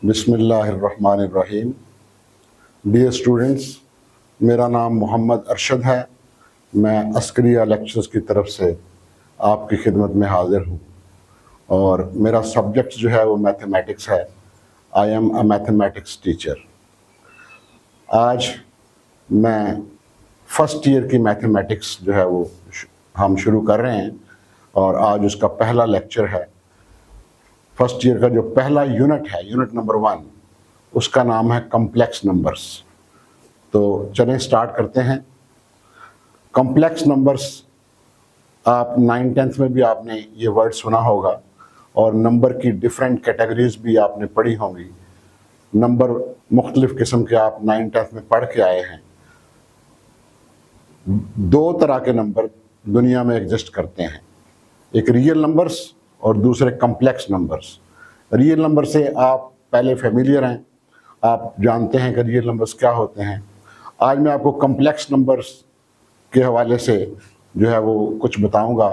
बिस्मिल्लाहिर्रहमानिर्रहीम। Dear students, मेरा नाम मोहम्मद अरशद है। मैं अस्करिया लेक्चर्स की तरफ से आपकी खिदमत में हाज़िर हूँ और मेरा सब्जेक्ट जो है वो मैथमेटिक्स है। I am a mathematics teacher. आज मैं फ़र्स्ट ईयर की मैथमेटिक्स जो है वो हम शुरू कर रहे हैं और आज उसका पहला लेक्चर है। फर्स्ट ईयर का जो पहला यूनिट है, यूनिट नंबर 1, उसका नाम है कॉम्प्लेक्स नंबर्स। तो चलें स्टार्ट करते हैं। कॉम्प्लेक्स नंबर्स, आप 9th-10th में भी आपने ये वर्ड सुना होगा और नंबर की डिफरेंट कैटेगरीज भी आपने पढ़ी होंगी। नंबर मुख्तलिफ़ किस्म के आप 9th-10th में पढ़ के आए हैं। 2 तरह के नंबर दुनिया में एग्जिस्ट करते हैं, एक रियल नंबर्स और दूसरे कॉम्प्लेक्स नंबर्स। रियल नंबर से आप पहले फेमिलियर हैं, आप जानते हैं कि रियल नंबर्स क्या होते हैं। आज मैं आपको कॉम्प्लेक्स नंबर्स के हवाले से जो है वो कुछ बताऊंगा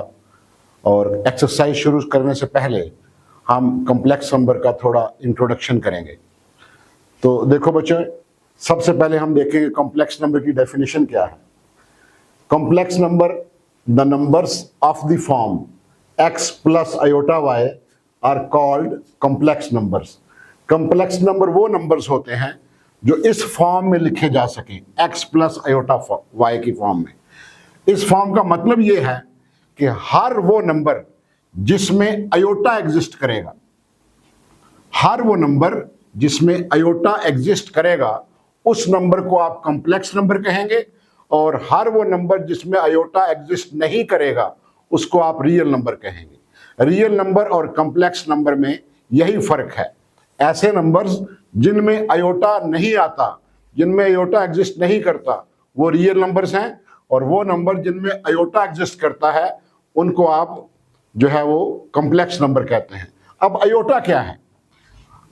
और एक्सरसाइज शुरू करने से पहले हम कॉम्प्लेक्स नंबर का थोड़ा इंट्रोडक्शन करेंगे। तो देखो बच्चों, सबसे पहले हम देखेंगे कॉम्प्लेक्स नंबर की डेफिनेशन क्या है। Complex number, the numbers of the form x plus iota y are called complex numbers। Complex number वो नंबर्स होते हैं जो इस फॉर्म में लिखे जा सकें, x plus iota y की फॉर्म में। इस फॉर्म का मतलब ये है कि हर वो नंबर जिसमें आयोटा एग्जिस्ट करेगा, हर वो नंबर जिसमें आयोटा एग्जिस्ट करेगा उस नंबर को आप कॉम्प्लेक्स नंबर कहेंगे, और हर वो नंबर जिसमें आयोटा एग्जिस्ट नहीं करेगा उसको आप रियल नंबर कहेंगे। रियल नंबर और कॉम्प्लेक्स नंबर में यही फर्क है। ऐसे नंबर्स जिनमें आयोटा नहीं आता, जिनमें आयोटा एग्जिस्ट नहीं करता, वो रियल नंबर्स हैं, और वो नंबर जिनमें आयोटा एग्जिस्ट करता है उनको आप जो है वो कॉम्प्लेक्स नंबर कहते हैं। अब आयोटा क्या है?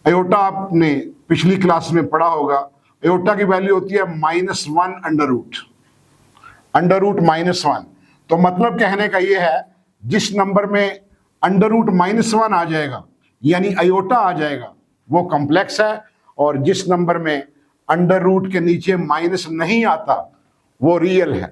आयोटा आपने पिछली क्लास में पढ़ा होगा। आयोटा की वैल्यू होती है -1 अंडर रूट -1। तो मतलब कहने का ये है, जिस नंबर में अंडर रूट -1 आ जाएगा यानी आयोटा आ जाएगा वो कॉम्प्लेक्स है, और जिस नंबर में अंडर रूट के नीचे माइनस नहीं आता वो रियल है।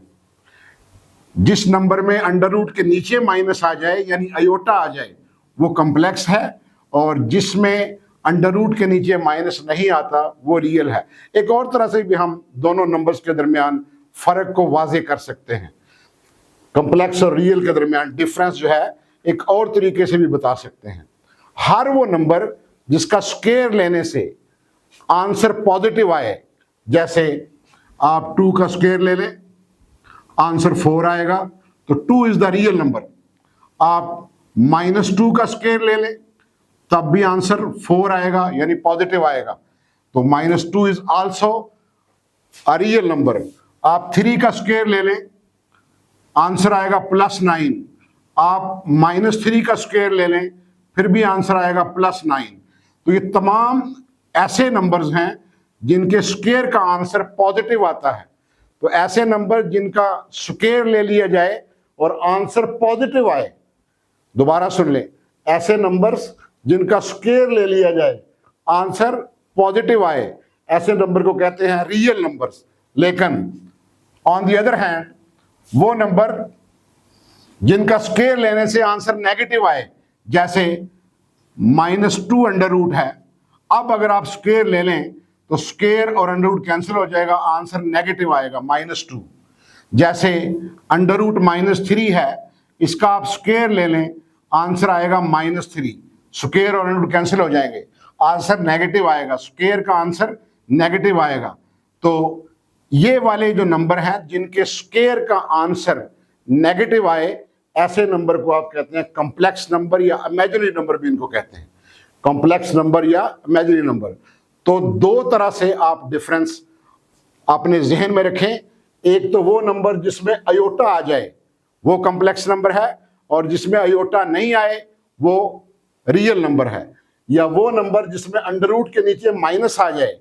जिस नंबर में अंडर रूट के नीचे माइनस आ जाए यानी आयोटा आ जाए वो कॉम्प्लेक्स है, और जिसमें अंडर रूट के नीचे माइनस नहीं आता वो रियल है। एक और तरह से भी हम दोनों नंबर्स के दरमियान फर्क को वाजे कर सकते हैं। कॉम्प्लेक्स और रियल के दरमियान डिफरेंस जो है एक और तरीके से भी बता सकते हैं। हर वो नंबर जिसका स्क्वायर लेने से आंसर पॉजिटिव आए, जैसे आप 2 का स्क्वायर ले लें, आंसर 4 आएगा, तो 2 इज द रियल नंबर। आप -2 का स्क्वायर ले लें तब भी आंसर 4 आएगा यानी पॉजिटिव आएगा, तो -2 is also a real number. आप 3 का स्क्वायर ले लें, आंसर आएगा +9। आप -3 का स्क्वायर ले लें फिर भी आंसर आएगा +9। तो ये तमाम ऐसे नंबर्स हैं जिनके स्क्वायर का आंसर पॉजिटिव आता है। तो ऐसे नंबर जिनका स्क्वायर ले लिया जाए और आंसर पॉजिटिव आए, दोबारा सुन लें, ऐसे नंबर्स जिनका स्क्वायर ले लिया जाए आंसर पॉजिटिव आए, ऐसे नंबर को कहते हैं रियल नंबर्स। लेकिन ऑन द अदर हैंड, वो नंबर जिनका स्क्वायर लेने से आंसर नेगेटिव आए, जैसे -2 अंडर रूट है, अब अगर आप स्क्वायर ले लें तो स्क्वायर और अंडर रूट कैंसिल हो जाएगा, आंसर नेगेटिव आएगा -2। जैसे अंडर रूट -3 है, इसका आप स्क्वायर ले लें, आंसर आएगा -3। स्क्वायर और अंडर रूट कैंसिल हो जाएंगे, आंसर नेगेटिव आएगा, स्क्वायर का आंसर नेगेटिव आएगा। तो ये वाले जो नंबर हैं जिनके स्क्वायर का आंसर नेगेटिव आए, ऐसे नंबर को आप कहते हैं कॉम्प्लेक्स नंबर या इमेजिनरी नंबर भी इनको कहते हैं, कॉम्प्लेक्स नंबर या इमेजिनरी नंबर। तो 2 तरह से आप डिफरेंस अपने जहन में रखें। एक तो वो नंबर जिसमें आयोटा आ जाए वो कॉम्प्लेक्स नंबर है, और जिसमें आयोटा नहीं आए वो रियल नंबर है। या वो नंबर जिसमें अंडर रूट के नीचे माइनस आ जाए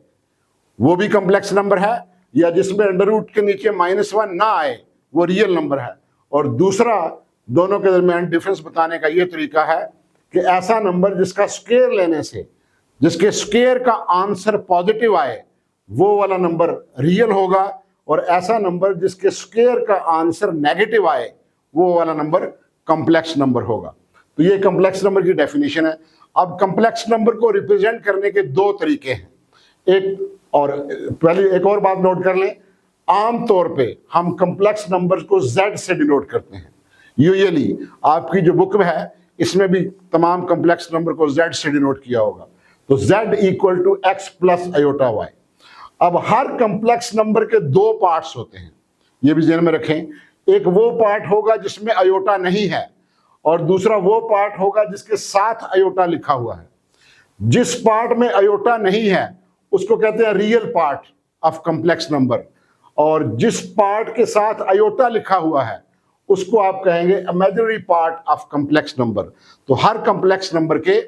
वो भी कॉम्प्लेक्स नंबर है, या जिसमें अंडर रूट के नीचे -1 ना आए वो रियल नंबर है। और दूसरा, दोनों के दरमियान डिफरेंस बताने का ये तरीका है कि ऐसा नंबर जिसका स्क्वायर लेने से जिसके स्क्वायर का आंसर पॉजिटिव आए वो वाला नंबर रियल होगा, और ऐसा नंबर जिसके स्क्वायर का आंसर नेगेटिव आए वो वाला नंबर कॉम्प्लेक्स नंबर होगा। तो ये कॉम्प्लेक्स नंबर की डेफिनेशन है। अब कॉम्प्लेक्स नंबर को रिप्रेजेंट करने के दो तरीके हैं। पहले एक और बात नोट कर लें, आमतौर पे हम कॉम्प्लेक्स नंबर को Z से डिनोट करते हैं। यूजुअली आपकी जो बुक में है इसमें भी तमाम कॉम्प्लेक्स नंबर को Z से डिनोट किया होगा। तो Z equal to x plus iota y। अब हर कॉम्प्लेक्स नंबर के दो पार्ट्स होते हैं, ये भी ध्यान में रखें। एक वो पार्ट होगा जिसमें अयोटा नहीं है, और दूसरा वो पार्ट होगा जिसके साथ अयोटा लिखा हुआ है। जिस पार्ट में अयोटा नहीं है उसको कहते हैं real part of complex number, और जिस पार्ट के साथ अयोटा लिखा हुआ है उसको आप कहेंगे imaginary part of complex number. तो हर कॉम्प्लेक्स नंबर के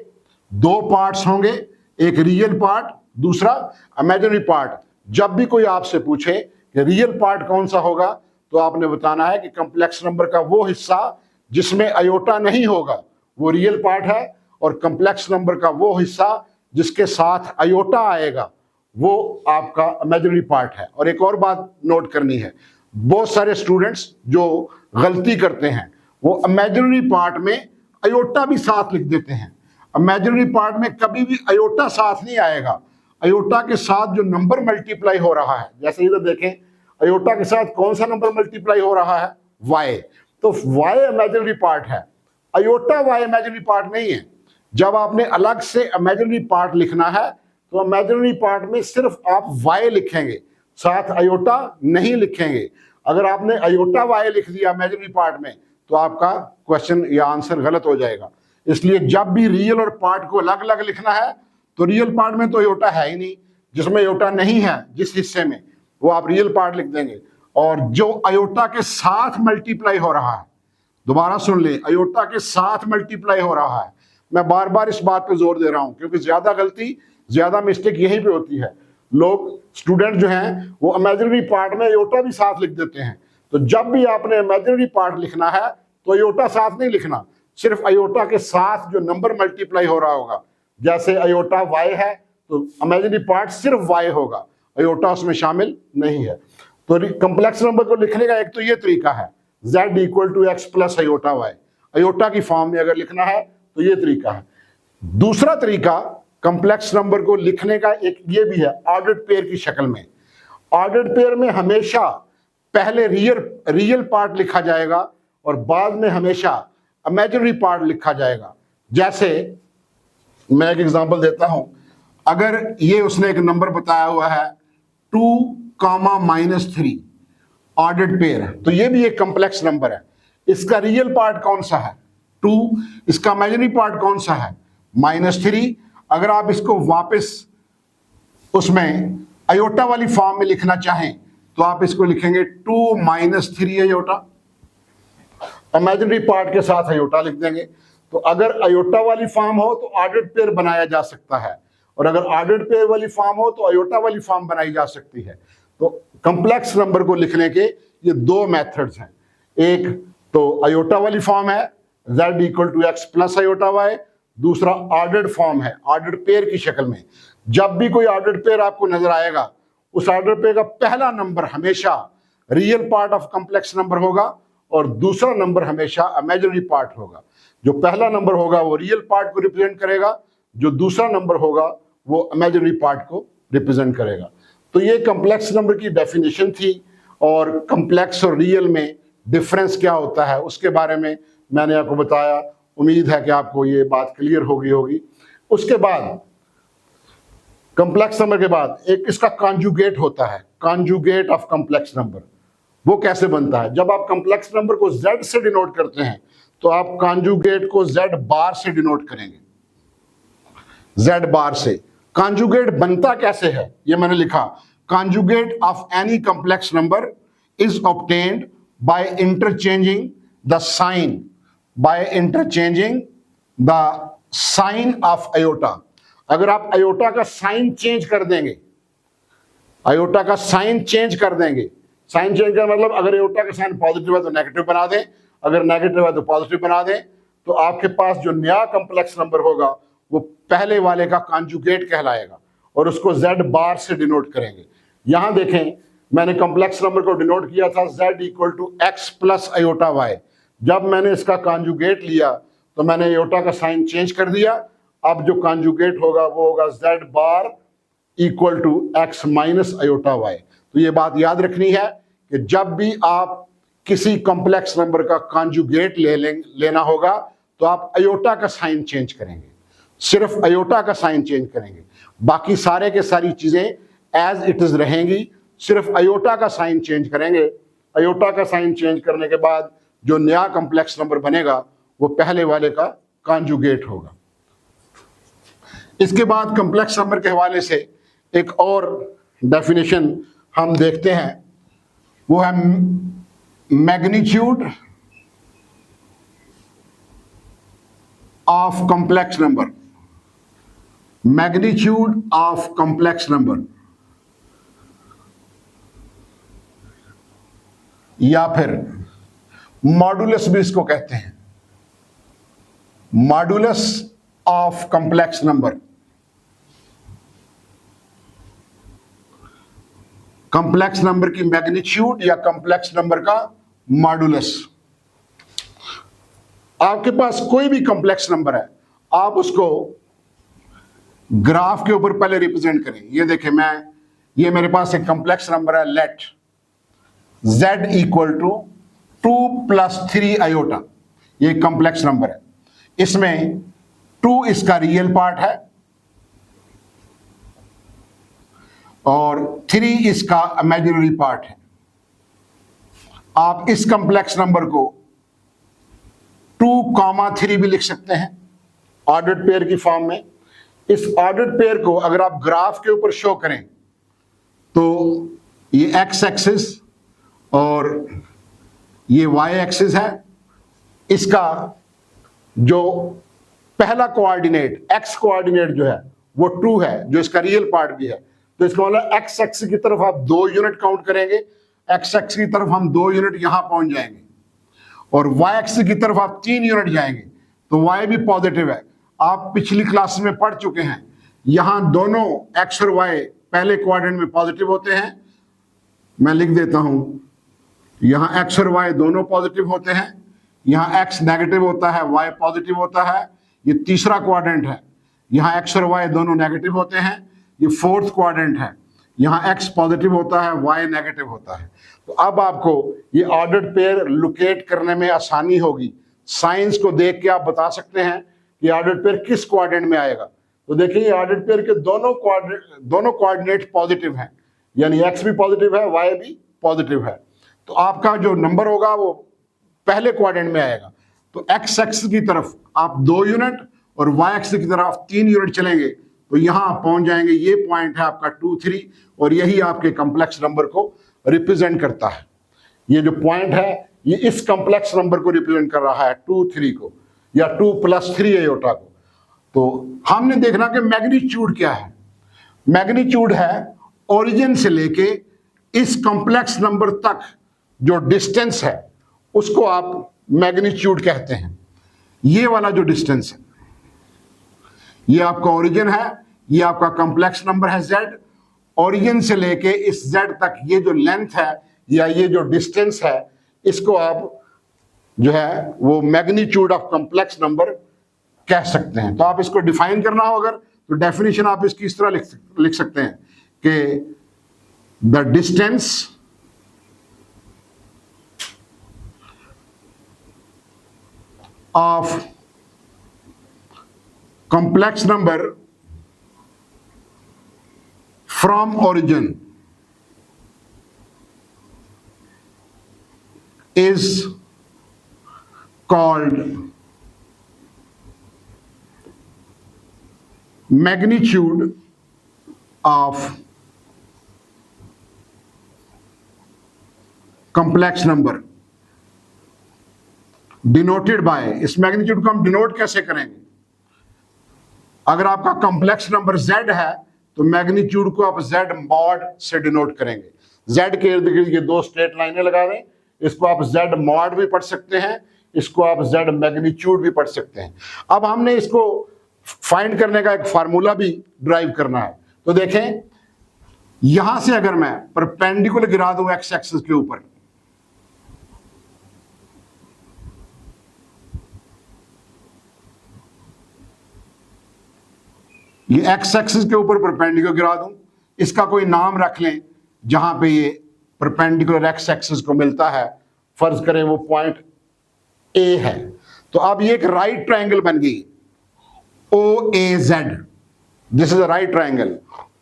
दो पार्ट्स होंगे, एक रियल पार्ट, दूसरा इमेजिनरी पार्ट। जब भी कोई आपसे पूछे कि रियल पार्ट कौन सा होगा, तो आपने बताना है कि कॉम्प्लेक्स नंबर का वो हिस्सा जिसमें अयोटा नहीं होगा वो रियल पार्ट है, और कॉम्प्लेक्स नंबर का वो हिस्सा जिसके साथ अयोटा आएगा वो आपका इमेजिनरी पार्ट है। और एक और बात नोट करनी है, बहुत सारे स्टूडेंट्स जो गलती करते हैं वो इमेजिनरी पार्ट में अयोटा भी साथ लिख देते हैं। इमेजिनरी पार्ट में कभी भी अयोटा साथ नहीं आएगा। अयोटा के साथ जो नंबर मल्टीप्लाई हो रहा है, जैसे इधर देखें, अयोटा के साथ कौन सा नंबर मल्टीप्लाई हो रहा है? y। तो y इमेजिनरी पार्ट है, अयोटा y इमेजिनरी पार्ट नहीं है। जब आपने अलग से इमेजिनरी पार्ट लिखना है तो इमेजिनरी पार्ट में सिर्फ आप y लिखेंगे, साथ अयोटा नहीं लिखेंगे। अगर आपने अयोटा y लिख दिया इमेजिनरी पार्ट में तो आपका क्वेश्चन या आंसर गलत हो जाएगा। इसलिए जब भी रियल और पार्ट को अलग अलग लिखना है तो रियल पार्ट में तो अयोटा है ही नहीं, जिसमें अयोटा नहीं है जिस हिस्से में, वो आप रियल पार्ट लिख देंगे। और जो अयोटा के साथ मल्टीप्लाई हो रहा है, दोबारा सुन ले, अयोटा के साथ मल्टीप्लाई हो रहा है। मैं बार बार इस बात पे जोर दे रहा हूं क्योंकि ज्यादा गलती, ज्यादा मिस्टेक यहीं पे होती है। लोग स्टूडेंट जो हैं वो इमेजिनरी पार्ट में अयोटा भी साथ लिख देते हैं। तो जब भी आपने इमेजिनरी पार्ट लिखना है तो अयोटा साथ नहीं लिखना, सिर्फ अयोटा के साथ जो नंबर मल्टीप्लाई हो रहा होगा। जैसे अयोटा y है तो इमेजिनरी पार्ट सिर्फ y होगा, अयोटा उसमें शामिल नहीं है। तो कॉम्प्लेक्स नंबर को लिखने का एक तो ये तरीका है, z equal to x plus iota y। Iota की फॉर्म में अगर लिखना है तो ये तरीका है। दूसरा तरीका कॉम्प्लेक्स नंबर को लिखने का एक ये भी है, ऑर्डर्ड पेयर की शक्ल में। ऑर्डर्ड पेयर में हमेशा पहले रियल पार्ट लिखा जाएगा और बाद में हमेशा इमेजिनरी पार्ट लिखा जाएगा। जैसे मैं एक एग्जांपल देता हूं, अगर ये उसने एक नंबर बताया हुआ है 2, ऑर्डर्ड पेयर, तो ये भी एक कॉम्प्लेक्स नंबर है। इसका रियल पार्ट कौन सा है? 2। इसका इमेजिनरी पार्ट कौन सा है? -3। अगर आप इसको वापस उसमें अयोटा वाली फॉर्म में लिखना चाहें तो आप इसको लिखेंगे 2 - 3 अयोटा, इमेजिनरी पार्ट के साथ अयोटा लिख देंगे। तो अगर अयोटा वाली फॉर्म हो तो ऑर्डर्ड पेयर बनाया जा सकता है, और अगर ऑर्डर्ड पेयर वाली फॉर्म हो तो अयोटा वाली फॉर्म बनाई जा सकती है। तो कॉम्प्लेक्स नंबर को लिखने के ये दो मेथड्स हैं। एक तो अयोटा वाली फॉर्म है z equal to x plus iota y, दूसरा ऑर्डर्ड फॉर्म है ऑर्डर्ड पेयर की शक्ल में। जब भी कोई ऑर्डर्ड पेयर आपको नजर आएगा उस ऑर्डर्ड पेयर का पहला नंबर हमेशा real part of complex number होगा और दूसरा नंबर हमेशा इमेजिनरी पार्ट होगा। जो पहला नंबर होगा वो रियल पार्ट को रिप्रेजेंट करेगा, जो दूसरा नंबर होगा वो इमेजिनरी पार्ट को रिप्रेजेंट करेगा। तो ये कॉम्प्लेक्स नंबर की डेफिनेशन थी, और कॉम्प्लेक्स और रियल में डिफरेंस क्या होता है उसके बारे में मैंने आपको बताया। उम्मीद है कि आपको ये बात क्लियर हो गई होगी। उसके बाद कॉम्प्लेक्स नंबर के बाद एक इसका कॉन्जुगेट होता है, कॉन्जुगेट ऑफ कॉम्प्लेक्स नंबर। वो कैसे बनता है? जब आप कॉम्प्लेक्स नंबर को z से डिनोट करते हैं तो आप कॉन्जुगेट को z बार से डिनोट करेंगे, z बार से। कॉन्जुगेट बनता कैसे है ये मैंने लिखा, conjugate of any complex number is obtained by interchanging the sign, by interchanging the sign of iota. अगर आप अयोटा का साइन चेंज कर देंगे, अयोटा का साइन चेंज कर देंगे, साइन चेंज का मतलब अगर अयोटा का साइन पॉजिटिव है तो नेगेटिव बना दें, अगर नेगेटिव है तो पॉजिटिव बना दें, तो आपके पास जो नया कॉम्प्लेक्स नंबर होगा वो पहले वाले का कॉन्जुगेट कहलाएगा और उसको z बार से डिनोट करेंगे। यहां देखें मैंने कॉम्प्लेक्स नंबर को डिनोट किया था z equal to x plus iota y। जब मैंने इसका कॉन्जुगेट लिया तो मैंने अयोटा का साइन चेंज कर दिया। अब जो कॉन्जुगेट होगा वो होगा z bar equal to x minus iota y। तो ये बात याद रखनी है कि जब भी आप किसी कॉम्प्लेक्स नंबर का कॉन्जुगेट लेना होगा तो आप अयोटा का साइन चेंज करेंगे, सिर्फ अयोटा का साइन चेंज करेंगे, बाकी सारे के सारी चीजें एज इट इज रहेंगी, सिर्फ अयोटा का साइन चेंज करेंगे। अयोटा का साइन चेंज करने के बाद जो नया कॉम्प्लेक्स नंबर बनेगा वो पहले वाले का कॉन्जुगेट होगा। इसके बाद कॉम्प्लेक्स नंबर के हवाले से एक और डेफिनेशन हम देखते हैं, वो है magnitude of complex number. Magnitude of complex number या फिर मॉडुलस भी इसको कहते हैं, modulus of complex number. Complex number की मैग्नीट्यूड या कॉम्प्लेक्स नंबर का मॉडुलस। आपके पास कोई भी कॉम्प्लेक्स नंबर है, आप उसको ग्राफ के ऊपर पहले रिप्रेजेंट करें। ये देखें, ये मेरे पास एक कॉम्प्लेक्स नंबर है, let z equal to 2 plus 3 iota. ये कॉम्प्लेक्स नंबर है, इसमें 2 इसका रियल पार्ट है और 3 इसका इमेजिनरी पार्ट है। आप इस कॉम्प्लेक्स नंबर को 2,3 भी लिख सकते हैं ऑर्डर्ड पेयर की फॉर्म में। इस ऑर्डर्ड पेयर को अगर आप ग्राफ के ऊपर शो करें तो ये x एक्सिस और ये y एक्सिस है। इसका जो पहला कोऑर्डिनेट x कोऑर्डिनेट जो है वो 2 है, जो इसका रियल पार्ट भी है। तो इसका मतलब x एक्सिस की तरफ आप 2 यूनिट काउंट करेंगे, x एक्सिस की तरफ हम 2 यूनिट यहां पहुंच जाएंगे और y एक्सिस की तरफ आप 3 यूनिट जाएंगे, तो y भी पॉजिटिव है। आप पिछली क्लास में पढ़ चुके हैं, यहां दोनों x और y पहले क्वाड्रेंट में पॉजिटिव होते हैं। मैं लिख देता हूं, यहां x और y दोनों पॉजिटिव होते हैं, यहां x नेगेटिव होता है, y पॉजिटिव होता है। ये तीसरा क्वाड्रेंट है, यहां x और y दोनों नेगेटिव होते हैं। ये फोर्थ क्वाड्रेंट है, यहां x पॉजिटिव होता है, y नेगेटिव होता है। तो अब आपको ये ऑर्डर्ड पेयर लोकेट करने में आसानी होगी। साइंस को देख के आप बता सकते हैं कि ऑर्डर्ड पेयर किस क्वाड्रेंट में आएगा। तो देखिए ये ऑर्डर्ड पेयर के दोनों कोऑर्डिनेट पॉजिटिव हैं, यानी x भी पॉजिटिव है, y भी पॉजिटिव है। तो आपका जो नंबर होगा वो पहले क्वाड्रेंट में आएगा। तो x एक्सिस की तरफ आप 2 यूनिट और y एक्सिस की तरफ 3 यूनिट चलेंगे तो यहां आप पहुंच जाएंगे। ये पॉइंट है आपका 2, 3 और यही आपके कॉम्प्लेक्स नंबर को रिप्रेजेंट करता है। ये जो पॉइंट है ये इस कॉम्प्लेक्स नंबर को रिप्रेजेंट कर रहा है, 2, 3 को या 2 प्लस 3 अयोटा को। तो हमने देखना कि मैग्नीट्यूड क्या है। मैग्नीट्यूड है ओरिजिन से लेके इस कॉम्प्लेक्स नंबर तक जो डिस्टेंस है उसको आप मैग्नीट्यूड कहते हैं। ये वाला जो डिस्टेंस है ये आपका ओरिजिन है, ये आपका कॉम्प्लेक्स नंबर है z। ओरिजिन से लेके इस z तक ये जो लेंथ है या ये जो डिस्टेंस है इसको आप जो है वो मैग्नीट्यूड ऑफ कॉम्प्लेक्स नंबर कह सकते हैं। तो आप इसको डिफाइन करना हो अगर, तो डेफिनेशन आप इसकी इस तरह लिख सकते हैं कि the distance of complex number from origin is called magnitude of complex number denoted by। इस मैग्नीट्यूड को हम डिनोट कैसे करेंगे? अगर आपका कॉम्प्लेक्स नंबर z है तो मैग्नीट्यूड को आप z मॉड से डिनोट करेंगे। z के इर्द गिर्द ये 2 स्ट्रेट लाइनें लगा दें, इसको आप z मॉड भी पढ़ सकते हैं, इसको आप z मैग्नीट्यूड भी पढ़ सकते हैं। अब हमने इसको फाइंड करने का एक फार्मूला भी ड्राइव करना है। तो देखें, यहां से अगर मैं परपेंडिकुलर गिरा दूं एक्स एक्सिस के ऊपर, ये एक्स एक्सिस के ऊपर परपेंडिकुलर गिरा दूं, इसका कोई नाम रख लें जहां पे ये परपेंडिकुलर एक्स एक्सिस को मिलता है, फर्ज करें वो पॉइंट ए है। तो अब ये एक राइट ट्रायंगल बन गई, O A Z, this is a right triangle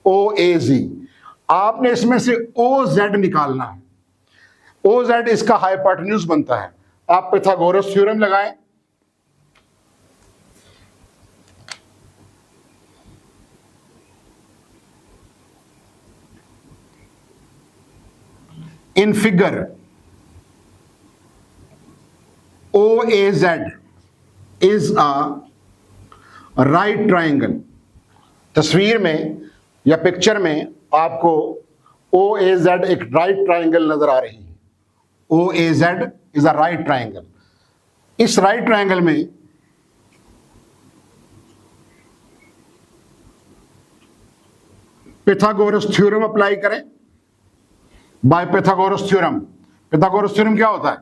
O A G. आपने इसमें से ओ जेड निकालना है। ओ जेड इसका हाइपोटेन्यूज बनता है। आप पाइथागोरस थ्योरम लगाएं, in figure OAZ is a right triangle। तस्वीर में या पिक्चर में आपको OAZ एक राइट ट्राइंगल नजर आ रही है। OAZ is a right triangle. इस राइट ट्राइंगल में पाइथागोरस थ्योरम अप्लाई करें। By Pythagoras theorem, Pythagoras theorem क्या होता है?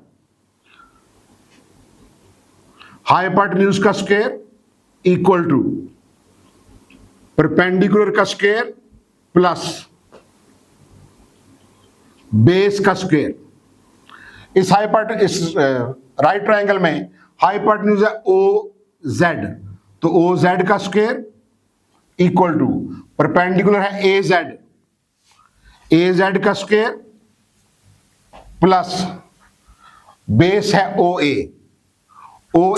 हाइपोटेन्यूज का स्क्वायर इक्वल टू परपेंडिकुलर का स्क्वायर प्लस बेस का स्क्वायर। इस राइट ट्रायंगल में हाइपोटेन्यूज है ओ जेड, तो ओ जेड का स्क्वायर इक्वल टू परपेंडिकुलर है ए जेड का स्क्वायर प्लस बेस है ओ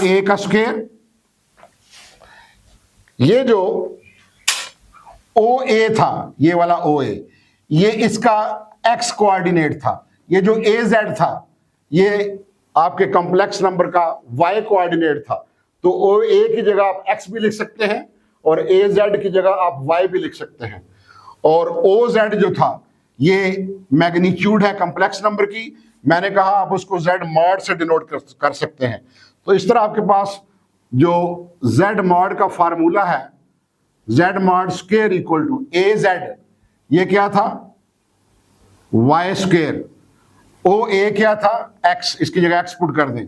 ए का स्क्वायर। ये जो ओ ए था, ये वाला ओ ए, ये इसका एक्स कोऑर्डिनेट था। ये जो ए जेड था, ये आपके कॉम्प्लेक्स नंबर का वाई कोऑर्डिनेट था। तो ओ ए की जगह आप एक्स भी लिख सकते हैं और ए जेड की जगह आप वाई भी लिख सकते हैं। और ओ जेड जो था, ये मैग्नीट्यूड है कॉम्प्लेक्स नंबर की। मैंने कहा आप उसको जेड मॉड से डिनोट कर सकते हैं। तो इस तरह आपके पास जो जेड मॉड का फार्मूला है, z mod square equal to a z, ये क्या था? Y square. ओ ए क्या था? एक्स, इसकी जगह एक्स पुट कर दें,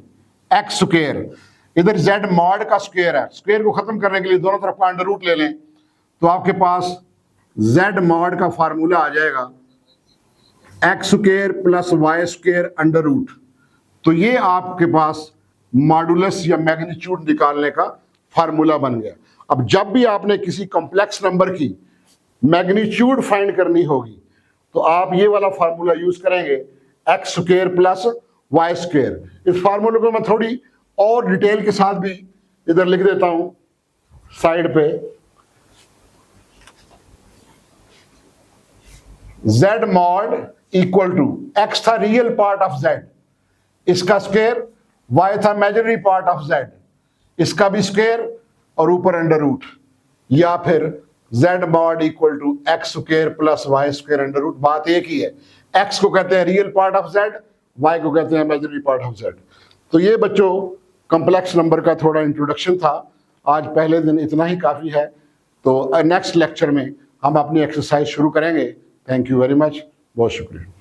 एक्स स्क्वायर। इधर जेड मॉड का स्क्वायर है। स्क्वायर को खत्म करने के लिए दोनों तरफ का अंडर रूट ले लें, तो आपके पास जेड मॉड का फार्मूला आ जाएगा x square plus y square under root. तो ये आपके पास मॉडुलस या मैग्नीट्यूड निकालने का फार्मूला बन गया। अब जब भी आपने किसी कॉम्प्लेक्स नंबर की मैग्नीट्यूड फाइंड करनी होगी, तो आप ये वाला फार्मूला यूज करेंगे, x square plus y square. इस फार्मूले को मैं थोड़ी और डिटेल के साथ भी इधर लिख देता हूं साइड पे। Z mod equal to, x था रियल पार्ट ऑफ जेड, इसका स्क्वायर, वाई था इमेजिनरी पार्ट ऑफ जेड, इसका भी स्क्वायर और ऊपर अंडर रूट, या फिर z mod equal to x square plus y square under root. बात एक ही है, एक्स को कहते हैं real part of z, y को कहते हैं इमेजिनरी पार्ट ऑफ जेड। तो ये बच्चों कॉम्प्लेक्स नंबर का थोड़ा इंट्रोडक्शन था। आज पहले दिन इतना ही काफ़ी है। तो नेक्स्ट लेक्चर में हम अपनी एक्सरसाइज शुरू करेंगे। थैंक यू वेरी मच, बहुत शुक्रिया।